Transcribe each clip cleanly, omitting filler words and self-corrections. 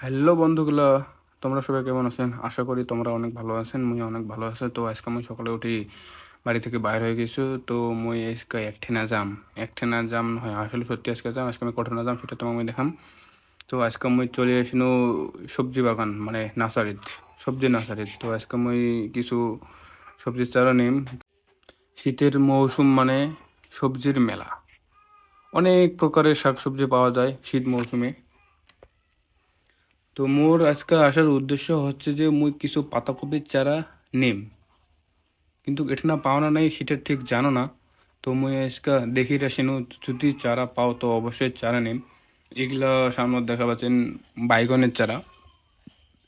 Hello বন্ধুগুলো, তোমরা সবাই কেমন আছেন? আশা করি তোমরা অনেক ভালো আছেন। মুই অনেক ভালো আছে। তো আজকে আমি সকালে উঠি বাড়ি থেকে বাইর হয়ে গেছি। তো মুই আজকে একঠেনা জাম হয় আসলে সত্যি আজকে আমি কঠোর যাম সেটা তোমাকে আমি দেখাম। তো আজকে মুই চলে আসিনো সবজি বাগান মানে নার্সারিত, সবজি নার্সারিত। তো আজকে মুই কিছু সবজির চারা নিম। শীতের মৌসুম মানে সবজির মেলা, অনেক প্রকারের শাকসবজি পাওয়া যায় শীত মৌসুমে। তো মোর আজকে আসার উদ্দেশ্য হচ্ছে যে মুই কিছু পাতাকপির চারা নিম, কিন্তু এটা না পাওনা নাই সেটা ঠিক জানো না। তো মুই আজকে দেখি রাশিনু, যদি চারা পাও তো অবশ্যই চারা নিম। এগুলা সামনে দেখা পাচ্ছেন বাইগনের চারা,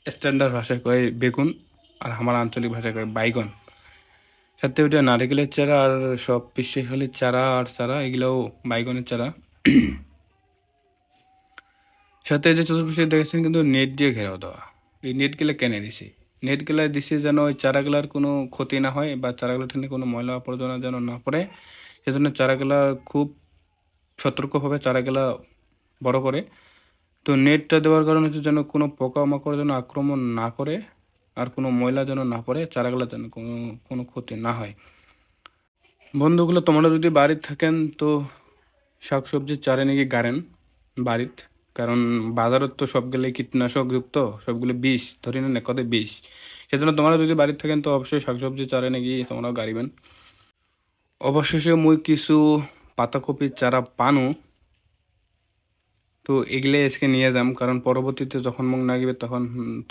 স্ট্যান্ডার্ড ভাষায় কয় বেগুন, আর আমার আঞ্চলিক ভাষায় কয় বাইগন। সাথে ওইটা নারিকেলের চারা আর সব পিসে খালি চারা আর চারা, এগুলাও বাইগনের চারা। সাথে এই যে চতুর্পাশে দেখেছেন কিন্তু নেট দিয়ে ঘেরাও দেওয়া। এই নেটগুলো কেন দিছি? নেটগুলো দিছি যেন ওই চারাগুলার কোনো ক্ষতি না হয় বা চারাগুলো ঠেনে কোনো ময়লা আবর্জনা যেন না পড়ে। সেজন্য চারাগুলা খুব সতর্কভাবে চারাগুলা বড় করে। তো নেটটা দেওয়ার কারণে হচ্ছে যেন কোনো পোকামাকড় যেন আক্রমণ না করে, আর কোনো ময়লা যেন না পড়ে, চারাগুলা যেন কোনো কোনো ক্ষতি না হয়। বন্ধুগুলো, তোমরা যদি বাড়িতে থাকেন তো শাকসবজির চারা নিয়ে গাড়েন বাড়িত। কারণ বাজারত তো সবগুলোই কীটনাশক যুক্ত, সবগুলো বিষ, ধরি না কত বিষ। সেজন্য তোমরা যদি বাড়িতে থাকেন তো অবশ্যই শাকসবজি চারা নিয়ে গিয়ে তোমরাও গাড়িবেন। অবশেষে মুই কিছু পাতাকপির চারা পানু। তো এগুলো আজকে নিয়ে যাম, কারণ পরবর্তীতে যখন মুখ নাগিবে তখন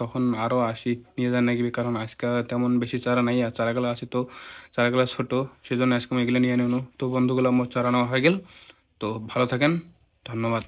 তখন আরও আসি নিয়ে যান নাগিবে। কারণ আজকে তেমন বেশি চারা নাই, আর চারাগুলো আছে তো চারাগুলো ছোট, সেজন্য আজকে আমি এগুলো নিয়ে নেব। তো বন্ধুগুলো আমার চারা নেওয়া হয়ে গেল। তো ভালো থাকেন, ধন্যবাদ।